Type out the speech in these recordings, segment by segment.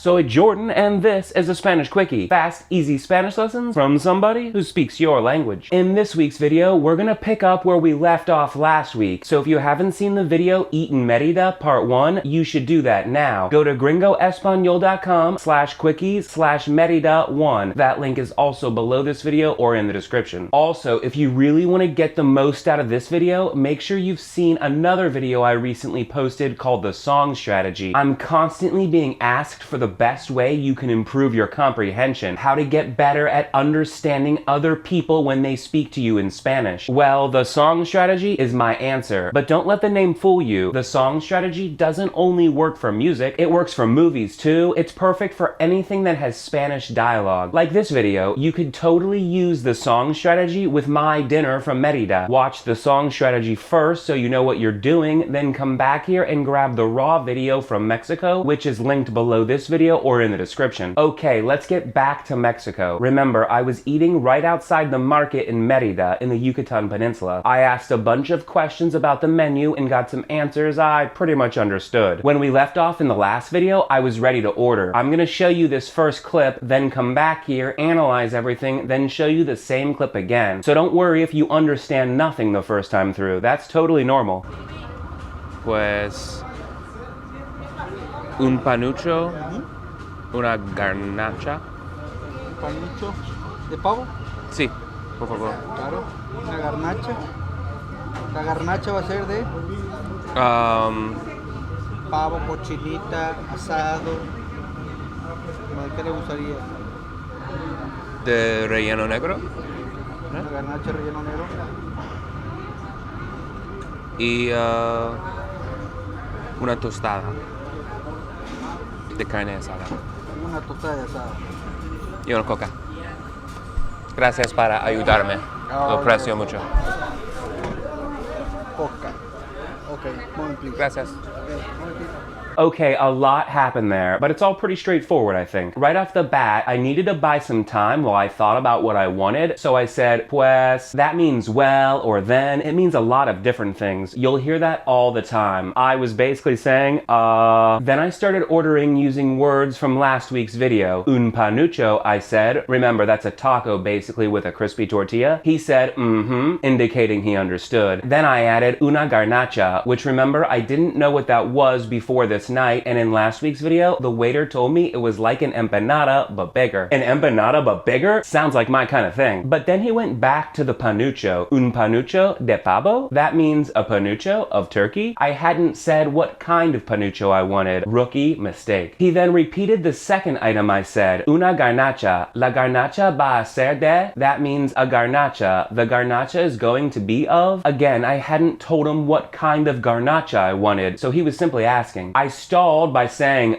Soy Jordan, and this is a Spanish Quickie. Fast, easy Spanish lessons from somebody who speaks your language. In this week's video, we're gonna pick up where we left off last week. So if you haven't seen the video Eat in Merida Part 1, you should do that now. Go to gringoespanol.com/quickies/Merida1. That link is also below this video or in the description. Also, if you really want to get the most out of this video, make sure you've seen another video I recently posted called The Song Strategy. I'm constantly being asked for the best way you can improve your comprehension, how to get better at understanding other people when they speak to you in Spanish. Well, The Song Strategy is my answer, but don't let the name fool you. The Song Strategy doesn't only work for music, it works for movies too. It's perfect for anything that has Spanish dialogue. Like this video, you could totally use The Song Strategy with my dinner from Merida. Watch The Song Strategy first so you know what you're doing, then come back here and grab the raw video from Mexico, which is linked below this video or in the description. Okay, let's get back to Mexico. Remember, I was eating right outside the market in Merida in the Yucatan Peninsula. I asked a bunch of questions about the menu and got some answers I pretty much understood. When we left off in the last video, I was ready to order. I'm gonna show you this first clip, then come back here, analyze everything, then show you the same clip again. So don't worry if you understand nothing the first time through. That's totally normal. Pues un panucho, una garnacha. ¿Panucho de pavo? Sí, por favor. Claro, una garnacha. La garnacha va a ser de pavo, cochinita, asado. ¿De qué le gustaría? De relleno negro. Una garnacha relleno negro. Y una tostada de carne asada. Una tostada de asado. Y una coca. Gracias para ayudarme. Lo aprecio mucho. Coca. Okay, moment please. Gracias. Okay, moment please. Okay, a lot happened there, but it's all pretty straightforward, I think. Right off the bat, I needed to buy some time while I thought about what I wanted, so I said, pues, that means well, or then. It means a lot of different things. You'll hear that all the time. I was basically saying, Then I started ordering using words from last week's video. Un panucho, I said. Remember, that's a taco basically with a crispy tortilla. He said, indicating he understood. Then I added una garnacha, which remember, I didn't know what that was before this night, and in last week's video, the waiter told me it was like an empanada, but bigger. An empanada, but bigger? Sounds like my kind of thing. But then he went back to the panucho. Un panucho de pavo? That means a panucho of turkey? I hadn't said what kind of panucho I wanted. Rookie mistake. He then repeated the second item I said. Una garnacha. La garnacha va a ser de? That means a garnacha. The garnacha is going to be of? Again, I hadn't told him what kind of garnacha I wanted, so he was simply asking. I stalled by saying,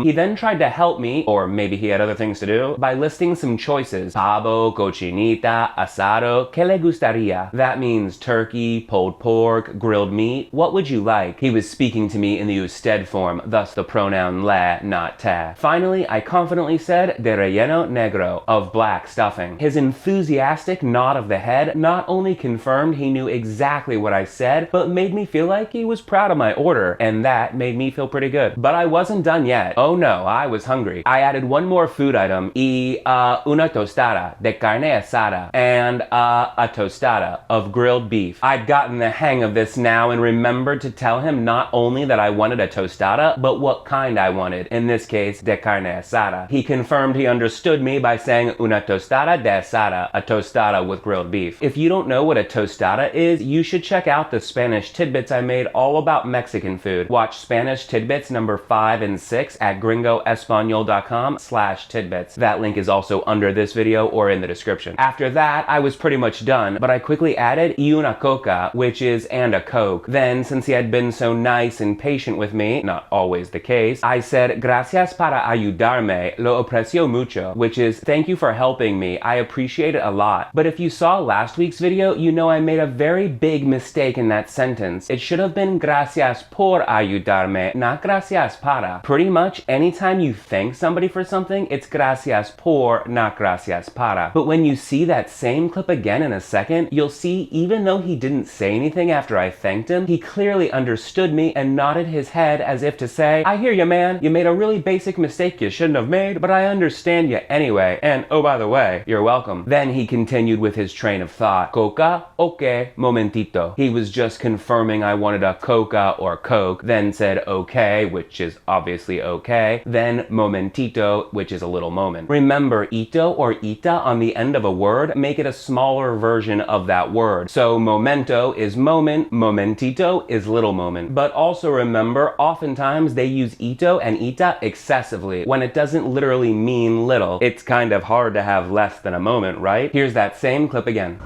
He then tried to help me, or maybe he had other things to do, by listing some choices. Pavo, cochinita, asado, ¿qué le gustaría? That means turkey, pulled pork, grilled meat. What would you like? He was speaking to me in the usted form, thus the pronoun le, not te. Finally, I confidently said, de relleno negro, of black stuffing. His enthusiastic nod of the head not only confirmed he knew exactly what I said, but made me feel like he was proud of my order, and that made me feel pretty good. But I wasn't done yet. Oh no, I was hungry. I added one more food item, una tostada de carne asada, and a tostada of grilled beef. I'd gotten the hang of this now and remembered to tell him not only that I wanted a tostada, but what kind I wanted, in this case, de carne asada. He confirmed he understood me by saying una tostada de asada, a tostada with grilled beef. If you don't know what a tostada is, you should check out the Spanish tidbits I made all about Mexican food. Watch Spanish tidbits number 5 and 6 at gringoespanol.com/tidbits. That link is also under this video or in the description. After that, I was pretty much done, but I quickly added y una coca, which is and a Coke. Then, since he had been so nice and patient with me, not always the case, I said, gracias para ayudarme, lo aprecio mucho, which is thank you for helping me, I appreciate it a lot. But if you saw last week's video, you know I made a very big mistake in that sentence. It should have been gracias por ayudarme ayúdame, not gracias para. Pretty much anytime you thank somebody for something, it's gracias por, not gracias para. But when you see that same clip again in a second, you'll see even though he didn't say anything after I thanked him, he clearly understood me and nodded his head as if to say, I hear you, man. You made a really basic mistake you shouldn't have made, but I understand you anyway. And oh, by the way, you're welcome. Then he continued with his train of thought. Coca? Okay, momentito. He was just confirming I wanted a Coca or Coke, then said okay, which is obviously okay, then momentito, which is a little moment. Remember, ito or ita on the end of a word make it a smaller version of that word. So momento is moment, momentito is little moment. But also remember, oftentimes they use ito and ita excessively when it doesn't literally mean little. It's kind of hard to have less than a moment, right? Here's that same clip again.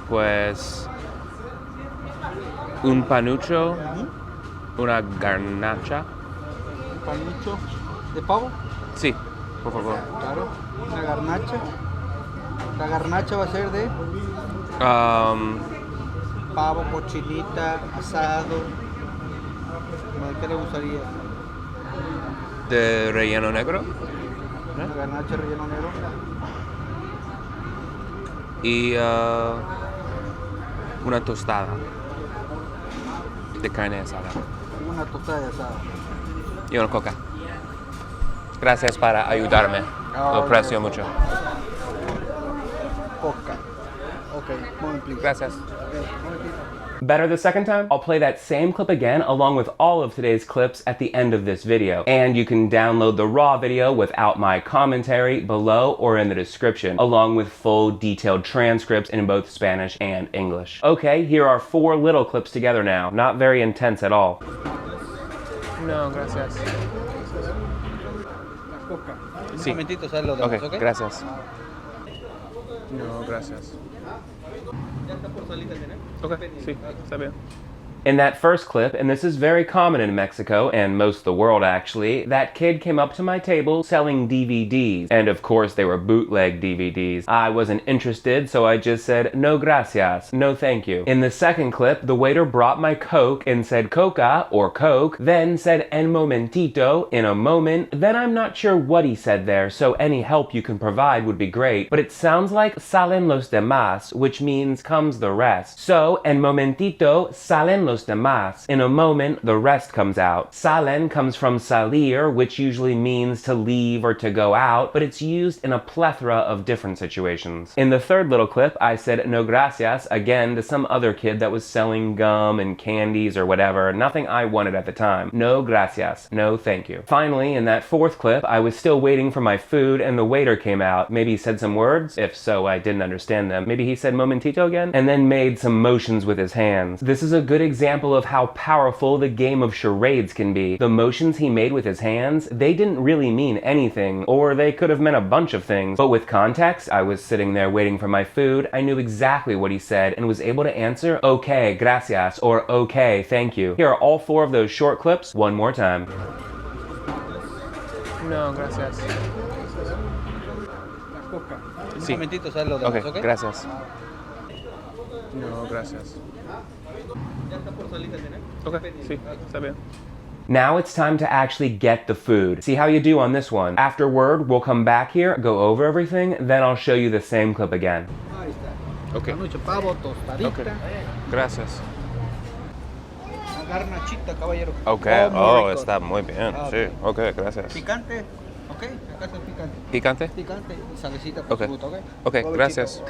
Pues un panucho, una garnacha. Un panucho de pavo. Sí, por favor. Claro. Una garnacha. La garnacha va a ser de pavo, cochinita, asado. ¿De qué le gustaría? De relleno negro. Una garnacha relleno negro. Y una tostada de carne asada. Una tostada de asado. Y una coca. Gracias para ayudarme. Lo aprecio mucho. Coca. Okay, moment please. Gracias. Okay, moment please. Better the second time? I'll play that same clip again along with all of today's clips at the end of this video. And you can download the raw video without my commentary below or in the description, along with full detailed transcripts in both Spanish and English. Okay, here are 4 little clips together now. Not very intense at all. No, gracias. Coca. Sí. Un momentito, ¿sabes lo demás, Okay, gracias. No, gracias. Ya está por salir de cenar. Okay, sí, está bien. In that first clip, and this is very common in Mexico and most of the world actually, that kid came up to my table selling DVDs. And of course they were bootleg DVDs. I wasn't interested, so I just said, no gracias, no thank you. In the second clip, the waiter brought my Coke and said Coca or Coke, then said en momentito, in a moment. Then I'm not sure what he said there, so any help you can provide would be great. But it sounds like salen los demás, which means comes the rest. So en momentito salen los demás. In a moment, the rest comes out. Salen comes from salir, which usually means to leave or to go out, but it's used in a plethora of different situations. In the third little clip, I said no gracias again to some other kid that was selling gum and candies or whatever, nothing I wanted at the time. No gracias, no thank you. Finally, in that fourth clip, I was still waiting for my food and the waiter came out. Maybe he said some words. If so, I didn't understand them. Maybe he said momentito again, and then made some motions with his hands. This is a good example of how powerful the game of charades can be. The motions he made with his hands, they didn't really mean anything, or they could have meant a bunch of things. But with context, I was sitting there waiting for my food, I knew exactly what he said and was able to answer, okay, gracias, or okay, thank you. Here are all 4 of those short clips one more time. No, gracias. Coca. Un Sí. momentito, ¿sabes lo demás, Okay, gracias. No, gracias. Ya está por salir de cenar. Okay, sí, está bien. Now it's time to actually get the food. See how you do on this one. Afterward, we'll come back here, go over everything, then I'll show you the same clip again. Ahí está. Okay. Panucho, pavo, tostadita. Okay. Gracias. Una garnachita, caballero. Okay. Muy rico. Está muy bien. Sí. Okay, gracias. Picante. Ok, acá está el picante. Picante? Picante y salecita por Okay. su gusto, ok. Okay, Provechito. gracias.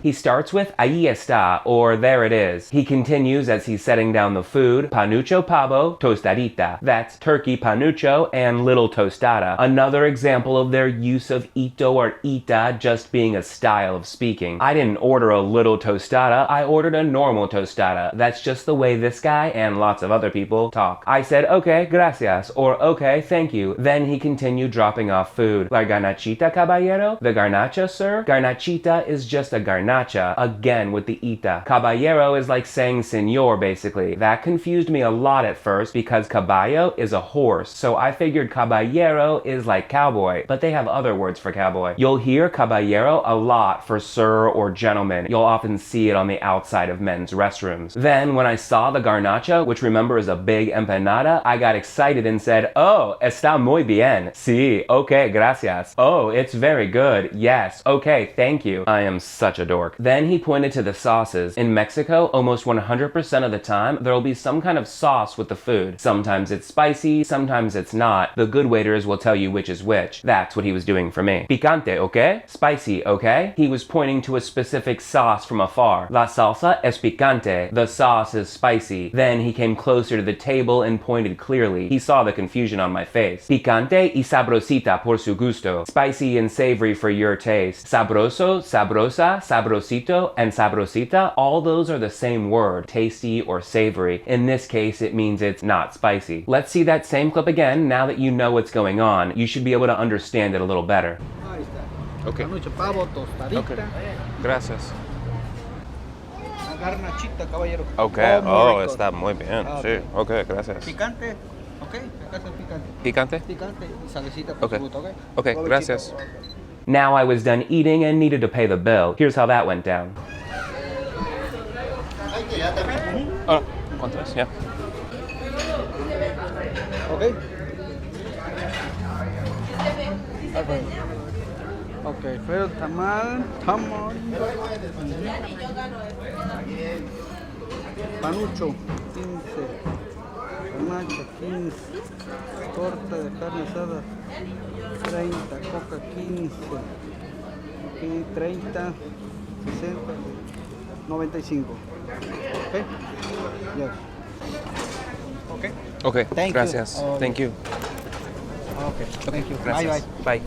He starts with ahí está, or there it is. He continues as he's setting down the food, panucho pavo, tostadita. That's turkey panucho and little tostada. Another example of their use of ito or ita just being a style of speaking. I didn't order a little tostada, I ordered a normal tostada. That's just the way this guy and lots of other people talk. I said, okay, gracias, or okay, thank you. Then he continued dropping off food. La garnachita, caballero? The garnacha, sir? Garnachita is just a garnacha. garnacha, again with the ita. Caballero is like saying señor, basically. That confused me a lot at first because caballo is a horse, so I figured caballero is like cowboy, but they have other words for cowboy. You'll hear caballero a lot for sir or gentleman. You'll often see it on the outside of men's restrooms. Then when I saw the garnacha, which remember is a big empanada, I got excited and said, "Oh, está muy bien. Sí, okay, gracias. Oh, it's very good. Yes, okay, thank you." I am such a dork. Then he pointed to the sauces. In Mexico, almost 100% of the time, there'll be some kind of sauce with the food. Sometimes it's spicy, sometimes it's not. The good waiters will tell you which is which. That's what he was doing for me. Picante, okay? Spicy, okay? He was pointing to a specific sauce from afar. La salsa es picante. The sauce is spicy. Then he came closer to the table and pointed clearly. He saw the confusion on my face. Picante y sabrosita por su gusto. Spicy and savory for your taste. Sabroso, sabrosa, sabrosito, and sabrosita, all those are the same word, tasty or savory. In this case, it means it's not spicy. Let's see that same clip again now that you know what's going on. You should be able to understand it a little better. Ahí está. Okay. Panucho, pavo, tostadita. Okay. Gracias. Una garnachita, caballero. Okay. Oh, muy rico. Está muy bien. Ah, Sí. okay. Okay, gracias. Picante. Ok, acá está el picante. Picante? Picante y salecita por Okay. su gusto, ok. Okay, Provechito. gracias. Ok. Now I was done eating and needed to pay the bill. Here's how that went down. ¿Cuánto es? Yeah. Ok. Ok, pero tamal. Panucho, 15. Garnacha, 15. Torta de carne asada, 30. Coca, 15. Aquí, 30, 60, 95. Ok. Yes. Ok. Okay, Thank you. gracias. Okay. Thank you. Ok, thank you. Gracias. Bye, bye. Bye.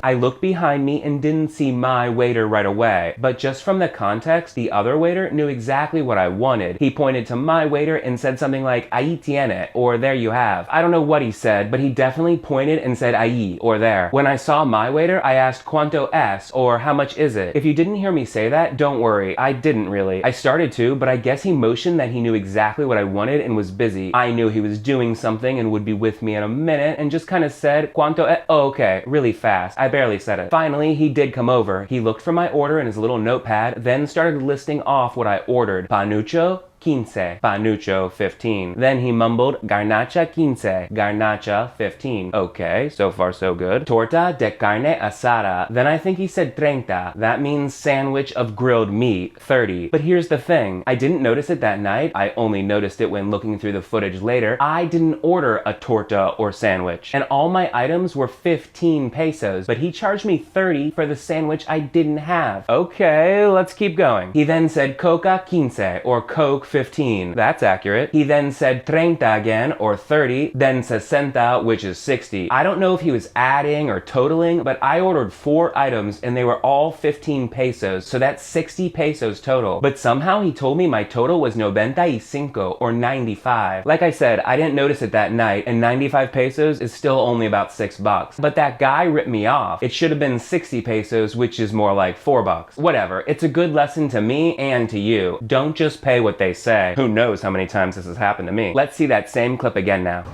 I looked behind me and didn't see my waiter right away, but just from the context, the other waiter knew exactly what I wanted. He pointed to my waiter and said something like, "Ahí tiene," or "There you have." I don't know what he said, but he definitely pointed and said ahí, or there. When I saw my waiter, I asked "Cuánto es?" or "How much is it?" If you didn't hear me say that, don't worry, I didn't really. I started to, but I guess he motioned that he knew exactly what I wanted and was busy. I knew he was doing something and would be with me in a minute, and just kind of said, "Cuánto es?" Oh, okay, really fast. I barely said it. Finally, he did come over. He looked for my order in his little notepad, then started listing off what I ordered. Panucho, 15. Panucho, 15. Then he mumbled, "Garnacha 15. Garnacha 15. Okay, so far so good. Torta de carne asada. Then I think he said 30. That means sandwich of grilled meat, 30. But here's the thing. I didn't notice it that night. I only noticed it when looking through the footage later. I didn't order a torta or sandwich. And all my items were 15 pesos, but he charged me 30 for the sandwich I didn't have. Okay, let's keep going. He then said Coca 15 or Coke 15. That's accurate. He then said 30 again, or 30, then 60, which is 60. I don't know if he was adding or totaling, but I ordered 4 items and they were all 15 pesos, so that's 60 pesos total. But somehow he told me my total was 95 or 95. Like I said, I didn't notice it that night, and 95 pesos is still only about $6. But that guy ripped me off. It should have been 60 pesos, which is more like $4. Whatever, it's a good lesson to me and to you. Don't just pay what they say. Who knows how many times this has happened to me. Let's see that same clip again now.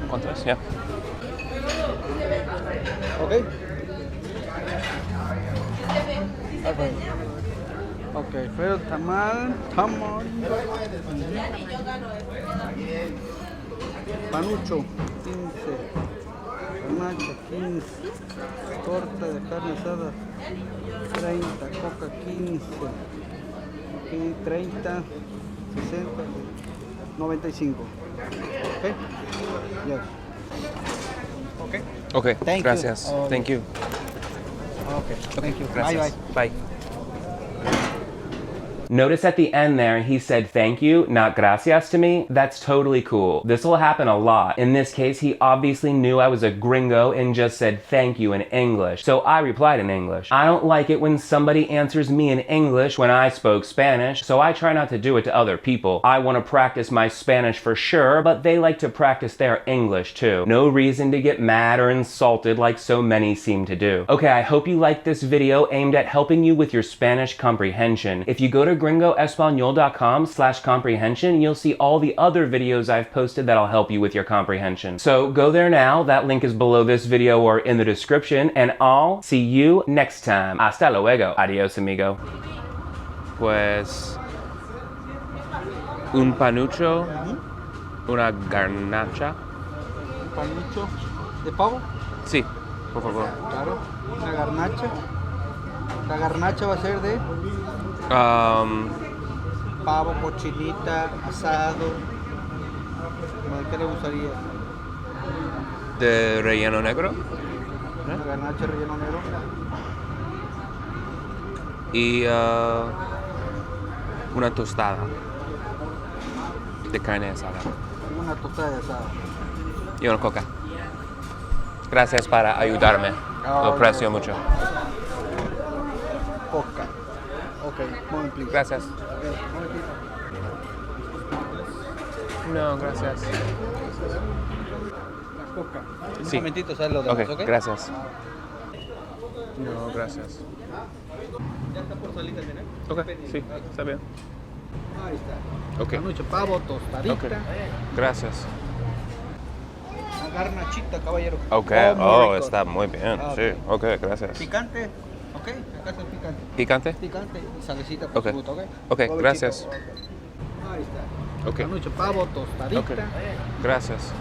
¿Cuánto es? Yeah. Ok. Ok, pero tamal. Panucho, 15. Garnacha, 15. Torta de carne asada, 30. Coca, 15. Aquí, 30, 60, 95. Ok. Yes. Ok. Okay, Thank gracias. you. Thank you. Ok, thank you. Gracias. Bye, bye. Bye. Notice at the end there, he said thank you, not gracias to me. That's totally cool. This will happen a lot. In this case, he obviously knew I was a gringo and just said thank you in English. So I replied in English. I don't like it when somebody answers me in English when I spoke Spanish, so I try not to do it to other people. I want to practice my Spanish for sure, but they like to practice their English too. No reason to get mad or insulted like so many seem to do. Okay, I hope you liked this video aimed at helping you with your Spanish comprehension. If you go to gringoespanol.com/comprehension, you'll see all the other videos I've posted that'll help you with your comprehension. So go there now, that link is below this video or in the description, and I'll see you next time. Hasta luego. Adios, amigo. Pues un panucho, una garnacha. Un panucho de pavo. Sí, por favor. Claro. Una garnacha. La garnacha va a ser de pavo, cochinita, asado. ¿De qué le gustaría? De relleno negro. Una garnacha relleno negro. Y una tostada de carne asada. Una tostada de asada. Y una coca. Gracias para ayudarme. Lo aprecio mucho. Coca. Ok, moment please. Gracias. Okay, momentito. No, gracias. La coca. Sí. Un momentito, ¿sabes lo demás? Ok, gracias. No, gracias. Ya está por salir también, ¿eh? Ok, sí, está bien. Ahí está. Ok. Panucho, pavo, tostadita. Ok, gracias. Una garnachita, caballero. Ok, muy rico. está muy bien. Ah, Sí, ok, gracias. Picante. Ok, acá está el picante. ¿Picante? Picante y salecita por Ok. su gusto, ¿ok? Ok, Provechito. gracias. Ok. Ahí está. Ok. Panucho, pavo, tostadita. Ok, gracias.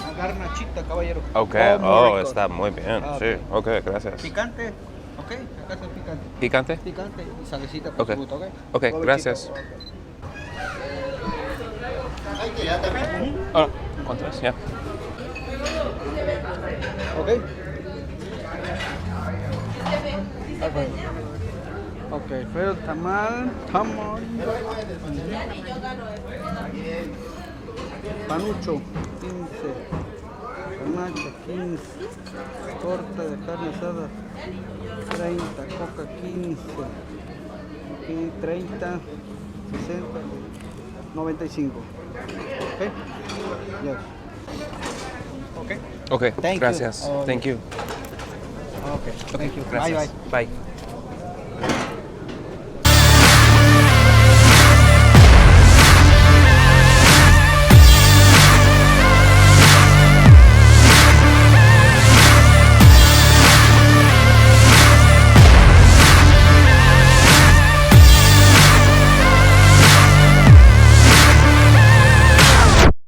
Una garnachita, caballero. Ok, muy rico. está muy bien. Ah, Sí, ok, gracias. Picante. Ok, acá está el picante. ¿Picante? Picante y salecita por Ok. su gusto, ¿ok? Ok, Provechito. gracias. Ah, ¿cuántas? Ya. Ok. Ok, pero tamal. Panucho, 15. Garnacha, 15. Torta de carne asada, 30. Coca, 15. Ok, 30, 60, 95. Ok. Yes. Ok. Ok, Thank you. gracias. Oh, Thank you. Ok. Thank you. Gracias. Bye, bye. Bye.